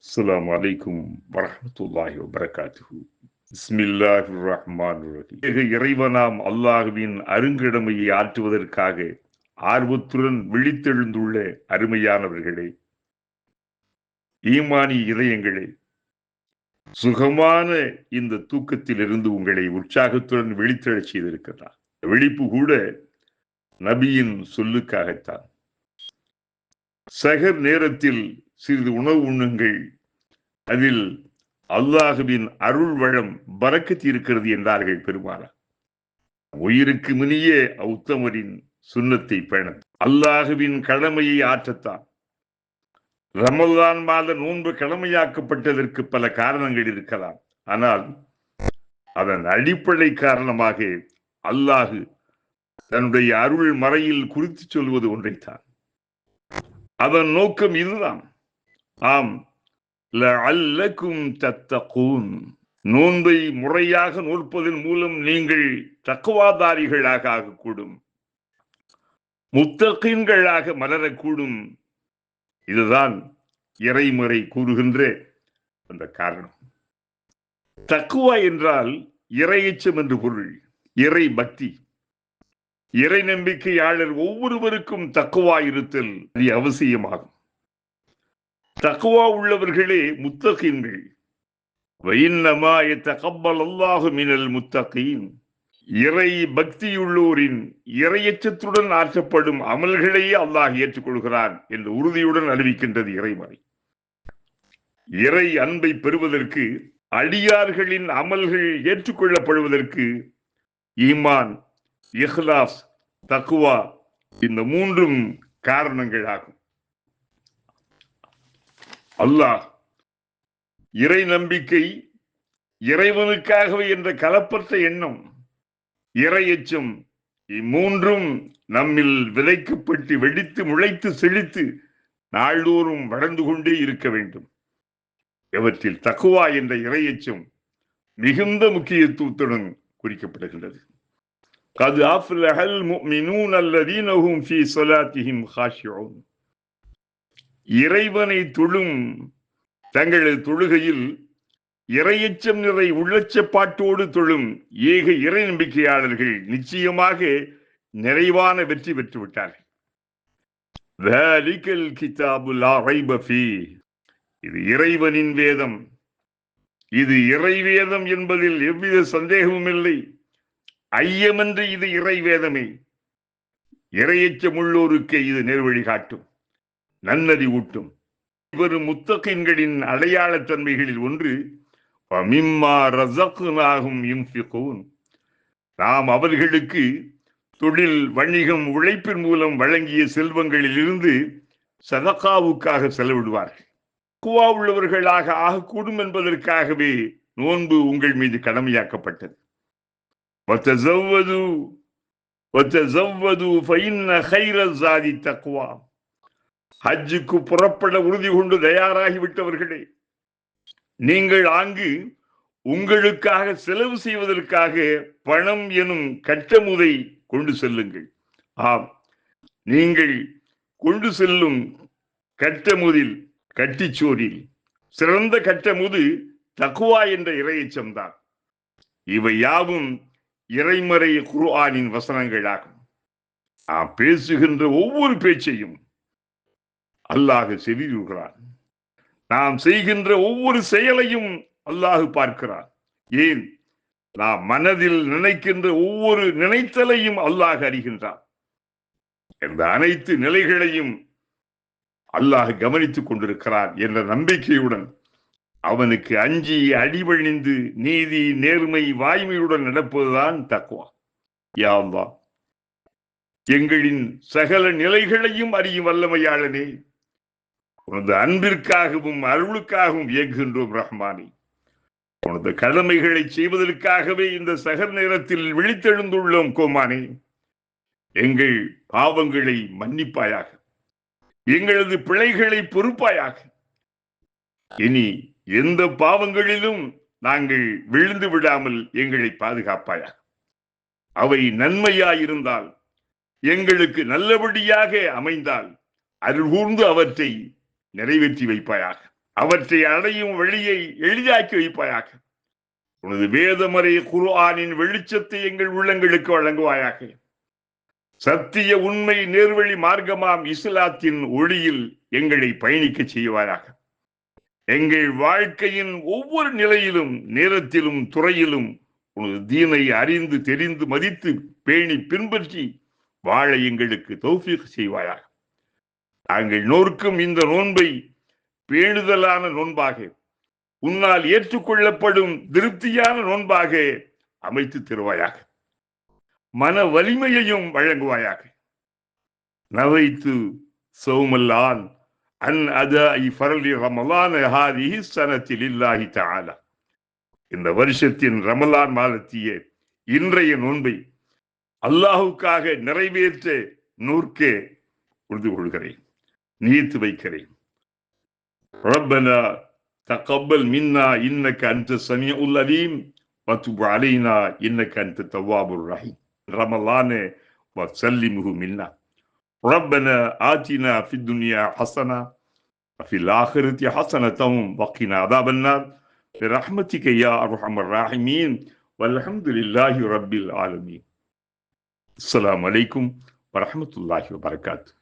அஸ்ஸலாமு அலைக்கும் வரஹ்மத்துல்லாஹி வபரகாத்துஹு. பிஸ்மில்லாஹிர் ரஹ்மானிர் ரஹீம். இறைவனாம் அல்லாஹ்வின் அருங்கடமையை ஆற்றுவதற்காக ஆர்வத்துடன் விழித்தெழுந்துள்ள அருமையானவர்களே, ஈமானி இதயங்களே, சுகமான இந்த தூக்கத்திலிருந்து உங்களை உற்சாகத்துடன் விழித்தெழச் செய்திருக்கிறார். விழிப்பு கூட நபியின் சொல்லுக்காகத்தான். சஹர் நேரத்தில் சிறிது உணவு உண்ணுங்கள், அதில் அல்லாஹுவின் அருள் வளம் பரக்கத்து இருக்கிறது என்றார்கள் பெருமானார். உயிருக்கு முனிய உத்தமரின் சுன்னத்தை பேண அல்லாஹுவின் கடமையை ஆற்றத்தான் ரமலான் மாத நோன்பு கடமையாக்கப்பட்டதற்கு பல காரணங்கள் இருக்கலாம். ஆனால் அதன் அடிப்படை காரணமாக அல்லாஹு தன்னுடைய அருள் மறையில் குறித்து சொல்வது ஒன்றைத்தான். அதன் நோக்கம் இதுதான். ஆம், லஅல்லக்கும் தத்தகூன், நோன்பை முறையாக நோற்பதன் மூலம் நீங்கள் தக்வாதாரிகளாக ஆகக்கூடும், முத்தகீன்களாக மலரக்கூடும். இதுதான் இறைமுறை கூறுகின்ற அந்த காரணம். தக்குவா என்றால் இறையச்சம் என்று பொருள். இறை பக்தி, இறை நம்பிக்கையாளர் ஒவ்வொருவருக்கும் தக்குவா இருத்தல் அவசியமாகும். தக்குவா உள்ளவர்களே முத்தகீன்கள். வஇன்னமா யதகப்பலல்லாஹு மினல் முத்தகீன், இறை பக்தியுள்ளோரின் இறையச்சத்துடன் ஆற்றப்படும் அமல்களையே அல்லாஹ் ஏற்றுக்கொள்கிறான் என்று உறுதியுடன் அறிவிக்கின்றது இறைமறை. இறை அன்பை பெறுவதற்கு, அடியார்களின் அமல்கள் ஏற்றுக்கொள்ளப்படுவதற்கு ஈமான், இஹ்லாஸ், தக்குவா, இந்த மூன்றும் காரணங்களாகும். அல்லாஹ் இறை நம்பிக்கை, இறைவனுக்காகவே என்ற கலப்பற்ற எண்ணம், இறையச்சம், இம்மூன்றும் நம்மில் விதைக்கப்பட்டு வெடித்து முளைத்து செழித்து நாள்தோறும் வளர்ந்து கொண்டே இருக்க வேண்டும். இவற்றில் தக்குவா என்ற இறையச்சம் மிகுந்த முக்கியத்துவத்துடன் குறிக்கப்படுகின்றது. கத் அஃப்லஹல் முஃமினூன அல்லதீன ஹும் ஃபீ ஸலாத்திஹிம் காஷிஊன், இறைவனை தொழும் தங்களது தொழுகையில் இறையச்சம் நிறை உள்ளச்சப்பாட்டோடு தொழும் ஏக இறை நம்பிக்கையாளர்கள் நிச்சயமாக நிறைவான வெற்றி பெற்று விட்டார்கள். ذَلِكَ الْكِتَابُ لَا رَيْبَ فِيهِ, இது இறைவனின் வேதம், இது இறை வேதம் என்பதில் எவ்வித சந்தேகமும் இல்லை. ஐயமின்றி இது இறை வேதமே. இறையச்சம் உள்ளோருக்கு இது நேர்வழி காட்டும், நன்னறி ஊட்டும். இவரும் முத்தகீன்களின் அடையாள தன்மைகளில் ஒன்று வமிம்மா ரஸக்னாஹும் யுன்ஃபிகூன், நாம் அவர்களுக்கு தொழில், வணிகம், உழைப்பின் மூலம் வழங்கிய செல்வங்களில் இருந்து சதகாவுக்காக செலவிடுவார்கள். தக்வா உள்ளவர்களாக ஆகக்கூடும் என்பதற்காகவே நோன்பு உங்கள் மீது கடமையாக்கப்பட்டது. வதஸவ்வது ஃபஇன்ன கைர ஸாதி தக்வா, ஹஜ்ஜுக்கு புறப்பட உறுதி கொண்டு தயாராகிவிட்டவர்களே, நீங்கள் ஆங்கு உங்களுக்காக செலவு செய்வதற்காக பணம் எனும் கட்டமுதை கொண்டு செல்லுங்கள். ஆம், நீங்கள் கொண்டு செல்லும் கட்டமுதில், கட்டிச்சோரில் சிறந்த கட்டமுது தக்குவா என்ற இறையச்சம்தான். இவை யாவும் இறைமறை குர்ஆனின் வசனங்களாகும். நாம் பேசுகின்ற ஒவ்வொரு பேச்சையும் அல்லாஹ் செவியுறுகிறான். நாம் செய்கின்ற ஒவ்வொரு செயலையும் அல்லாஹ் பார்க்கிறான். ஏன், நாம் மனதில் நினைக்கின்ற ஒவ்வொரு நினைத்தலையும் அல்லாஹ் அறிகின்றான். இந்த அனைத்து நிலைகளையும் அல்லாஹ் கவனித்துக் கொண்டிருக்கிறான் என்ற நம்பிக்கையுடன் அவனுக்கு அஞ்சி அடிபணிந்து நீதி, நேர்மை, வாய்மையுடன் நடப்பதுதான் தக்வா. யா அல்லாஹ், எங்களின் சகல நிலைகளையும் அறியும் வல்லமையாளனே, உனது அன்பிற்காகவும் அருளுக்காகவும் இயங்குகின்றோம் ரஹ்மானே. உனது கடமைகளை செய்வதற்காகவே இந்த சகர் நேரத்தில் விழித்தெழுந்துள்ளோம் கோமானே. எங்கள் பாவங்களை மன்னிப்பாயாக, எங்களது பிழைகளை பொறுப்பாயாக. இனி எந்த பாவங்களிலும் நாங்கள் விழுந்து விடாமல் எங்களை பாதுகாப்பாயாக. அவை நன்மையாயிருந்தால், எங்களுக்கு நல்லபடியாக அமைந்தால் அருள் கூர்ந்து அவற்றை நிறைவேற்றி வைப்பாயாக. அவற்றை அடையும் வழியை எளிதாக்கி வைப்பாயாக. உனது வேதமறை குர்ஆனின் வெளிச்சத்தை எங்கள் உள்ளங்களுக்கு வழங்குவாயாக. சத்திய உண்மை நேர்வழி மார்க்கமாம் இஸ்லாத்தின் ஒளியில் எங்களை பயணிக்க செய்வாயாக. எங்கள் வாழ்க்கையின் ஒவ்வொரு நிலையிலும், நேரத்திலும், துறையிலும் உனது தீனை அறிந்து தெரிந்து மதித்து பேணி பின்பற்றி வாழ எங்களுக்கு தௌஃபீக் செய்வாயாக. நாங்கள் நோர்க்கும் இந்த நோன்பை பேணுதலான நோன்பாக, உன்னால் ஏற்றுக்கொள்ளப்படும் திருப்தியான நோன்பாக அமைத்து தருவாயாக. மன வலிமையையும் வழங்குவாயாக. நவைத்து சௌமல்லான் அன் அதாஇ ஃபர்லி ரமலான ஹாதிஹி ஸனதி லில்லாஹி தஆலா. இந்த வருஷத்தின் ரமலான் மாதத்திய இன்றைய நோன்பை அல்லாஹுக்காக நிறைவேற்ற நூற்க உறுதி கொள்கிறேன், நியத்து வைக்கிறேன். ரப்பனா தகப்பல் மின்னா இன்னக அன்த ஸமீஉல் அலீம் வதுப் அலைனா இன்னக அன்த தவ்வாபுர் ரஹீம். ரமலான வஸல்லிமுஹு மின்னா. ரப்பனா ஆத்தினா ஃபித் துன்யா ஹஸனா وفي الآخرة حسنة وقنا عذاب النار برحمتك يا أرحم الراحمين والحمد لله رب العالمين. السلام عليكم ورحمة الله وبركاته.